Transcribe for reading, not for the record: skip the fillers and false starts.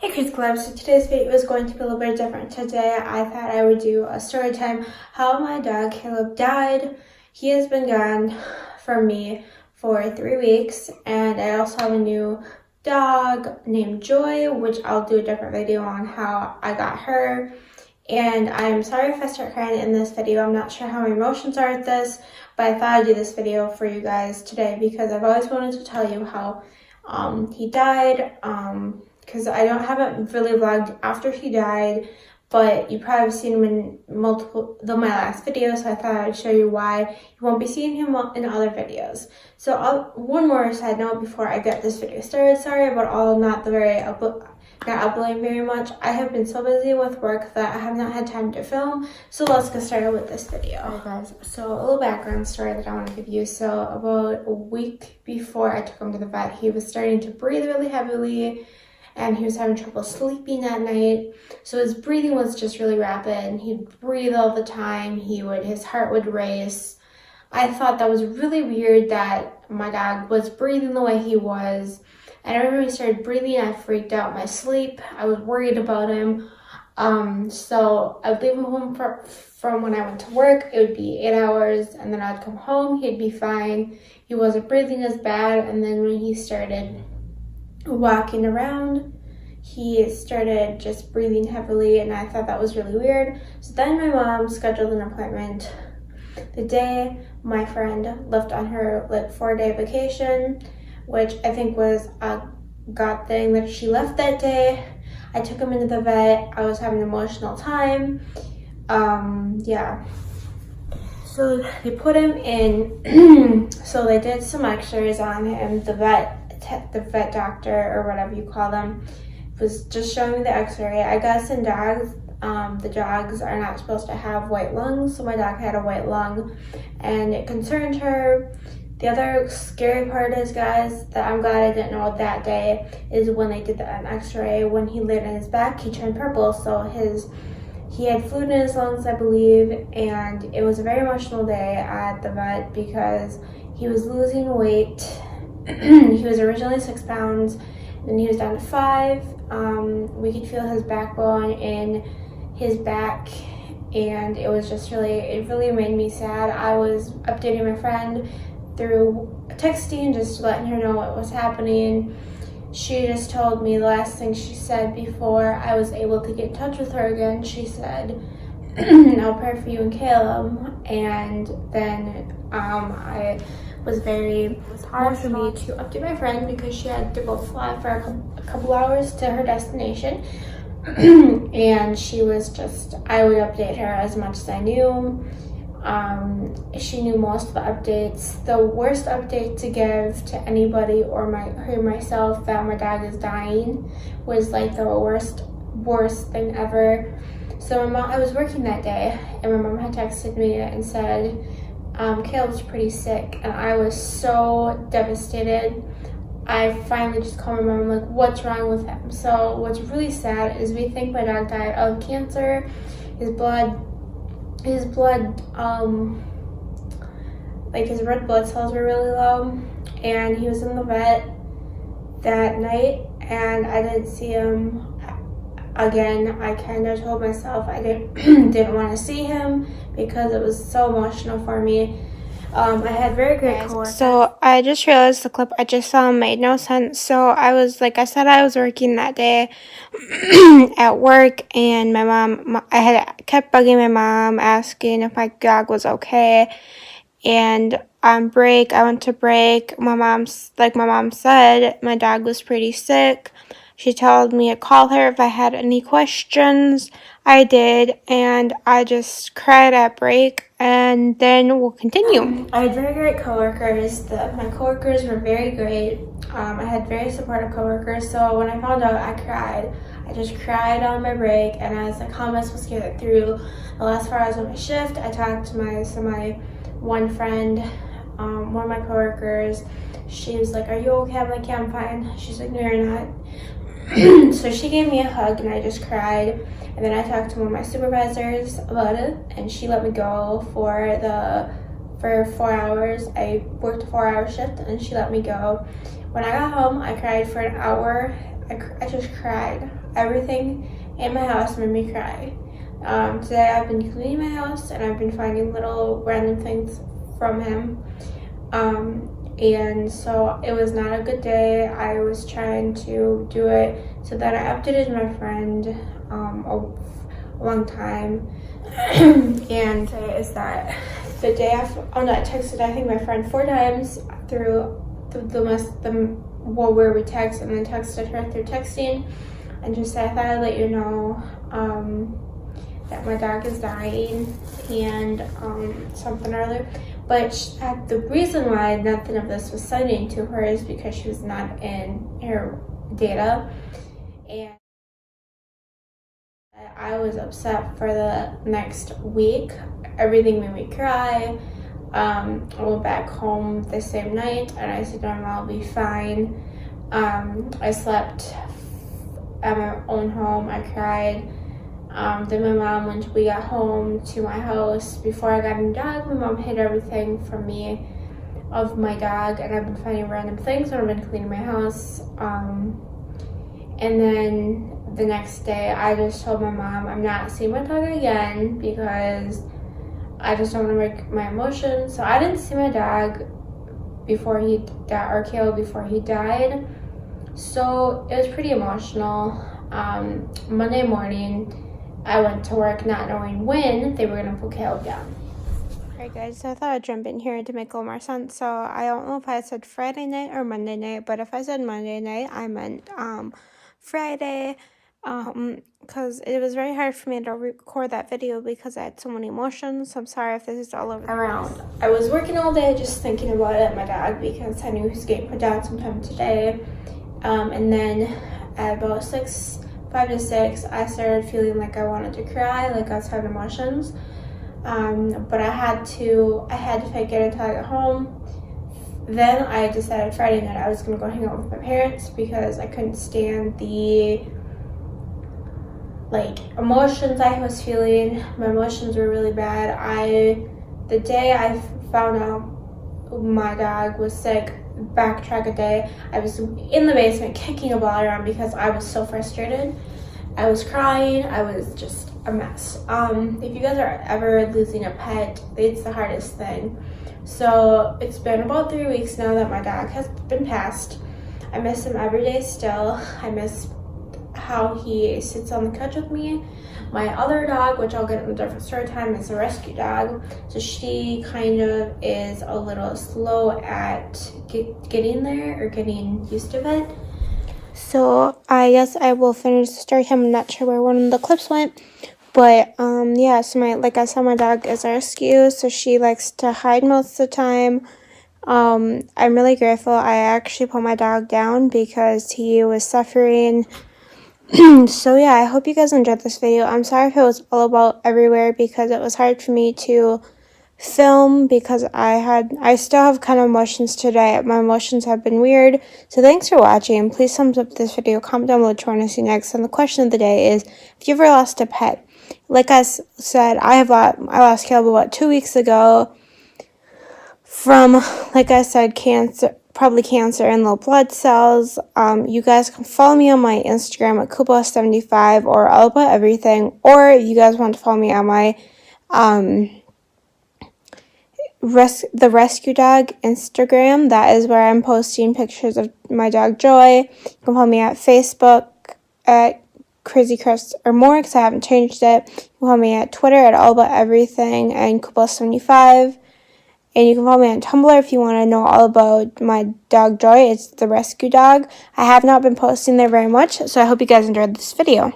Hey Chris Club, so today's video is going to be a little bit different. Today I thought I would do a story time how my dog Caleb died. He has been gone from me for 3 weeks, and I also have a new dog named Joy, which I'll do a different video on how I got her. And I'm sorry if I start crying in this video. I'm not sure how my emotions are at this, but I thought I'd do this video for you guys today because I've always wanted to tell you how he died. Because I haven't really vlogged after he died, but you probably have seen him in multiple my last videos, so I thought I'd show you why you won't be seeing him in other videos. So one more side note before I get this video started. Sorry about all not uploading very much. I have been so busy with work that I have not had time to film, so let's get started with this video. Alright guys, so a little background story that I want to give you. So about a week before I took him to the vet, he was starting to breathe really heavily, and he was having trouble sleeping at night. So his breathing was just really rapid, and he'd breathe all the time. His heart would race. I thought that was really weird that my dog was breathing the way he was. And every time he started breathing, I freaked out in my sleep. I was worried about him. So I'd leave him home from when I went to work. It would be 8 hours, and then I'd come home. He'd be fine. He wasn't breathing as bad, and then when he started walking around, he started just breathing heavily, and I thought that was really weird. So then my mom scheduled an appointment the day my friend left on her 4-day vacation, which I think was a God thing that she left that day. I took him into the vet. I was having an emotional time. Yeah. So they put him in. So they did some x-rays on him. The vet doctor, or whatever you call them, was just showing me the x-ray. I guess in dogs, the dogs are not supposed to have white lungs, so my dog had a white lung, and it concerned her. The other scary part is, guys, that I'm glad I didn't know that day, is when they did the x-ray, when he laid on his back, he turned purple. So he had fluid in his lungs, I believe, and it was a very emotional day at the vet because he was losing weight. He was originally 6 pounds, and he was down to 5. We could feel his backbone in his back, and it was just it really made me sad. I was updating my friend through texting, just letting her know what was happening. She just told me the last thing she said before I was able to get in touch with her again. She said, "I'll pray for you and Caleb." And then it was hard for me to update my friend because she had to go fly for a couple hours to her destination. And she was I would update her as much as I knew. She knew most of the updates. The worst update to give to anybody or myself that my dog is dying was the worst thing ever. So I was working that day, and my mom had texted me and said, Caleb's pretty sick, and I was so devastated. I finally just called my mom, I'm like, what's wrong with him? So what's really sad is we think my dog died of cancer. His red blood cells were really low, and he was in the vet that night, and I didn't see him again. I kind of told myself I didn't want to see him because it was so emotional for me. I had very great coworkers. So I just realized the clip I just saw made no sense. So I was, like I said, I was working that day at work, and I had kept bugging my mom, asking if my dog was okay. And on break, I went to break. My mom said, my dog was pretty sick. She told me to call her if I had any questions. I did, and I just cried at break, and then we'll continue. I had very great coworkers. My coworkers were very great. I had very supportive coworkers, so when I found out, I cried. I just cried on my break, and I was like, how am I supposed to get through the last 4 hours of my shift? I talked to my one friend, one of my coworkers. She was like, are you okay? I'm like, yeah, I'm fine. She's like, no, you're not. So she gave me a hug, and I just cried. And then I talked to one of my supervisors about it, and she let me go for 4 hours. I worked a 4-hour shift, and she let me go. When I got home, I cried for an hour. I just cried. Everything in my house made me cry. Today I've been cleaning my house and I've been finding little random things from him. And so it was not a good day. I was trying to do it so that I updated my friend a long time. And is that the day after, I texted I think my friend 4 times through where we text, and then texted her through texting and just said I thought I'd let you know that my dog is dying and something or other. But the reason why nothing of this was sending to her is because she was not in her data, and I was upset for the next week. Everything made me cry. I went back home the same night and I said, Mom, I'll be fine. I slept at my own home. I cried. Then my mom, when we got home to my house, before I got a dog, my mom hid everything from me of my dog, and I've been finding random things when I've been cleaning my house. And then the next day, I just told my mom I'm not seeing my dog again because I just don't want to break my emotions. So I didn't see my dog before he died, or Caleb before he died. So it was pretty emotional. Monday morning, I went to work not knowing when they were going to put Caleb down. Alright guys, so I thought I'd jump in here to make a little more sense. So I don't know if I said Friday night or Monday night, but if I said Monday night, I meant Friday, because it was very hard for me to record that video because I had so many emotions. So I'm sorry if this is all over around. I was working all day just thinking about it, my dog, because I knew he was getting put down sometime today. And then at about 5 to 6, I started feeling like I wanted to cry, like I was having emotions. But I had to fake it until I got home. Then I decided Friday night I was going to go hang out with my parents because I couldn't stand the emotions I was feeling. My emotions were really bad. The day I found out my dog was sick, backtrack a day, I was in the basement kicking a ball around because I was so frustrated. I was crying. I was just a mess. If you guys are ever losing a pet, it's the hardest thing. So it's been about 3 weeks now that my dog has been passed. I miss him every day still. I miss how he sits on the couch with me. My other dog, which I'll get in a different story time, is a rescue dog. So she kind of is a little slow at getting there or getting used to it. So I guess I will finish the story time. I'm not sure where one of the clips went. But yeah, so like I said, my dog is a rescue, so she likes to hide most of the time. I'm really grateful I actually put my dog down because he was suffering. So yeah, I hope you guys enjoyed this video. I'm sorry if it was all about everywhere because it was hard for me to film because I still have kind of emotions today. My emotions have been weird. So thanks for watching. Please thumbs up this video, comment down below what you want to see next. And the question of the day is, if you ever lost a pet, like I said, I lost Caleb about 2 weeks ago from, like I said, probably cancer and low blood cells. You guys can follow me on my Instagram at Kuba75 or All About Everything, or if you guys want to follow me on my the Rescue Dog Instagram. That is where I'm posting pictures of my dog Joy. You can follow me at Facebook at Crazy Chris or more because I haven't changed it. You can follow me at Twitter at All About Everything and Kuba75. And you can follow me on Tumblr if you want to know all about my dog Joy. It's the Rescue Dog. I have not been posting there very much, so I hope you guys enjoyed this video.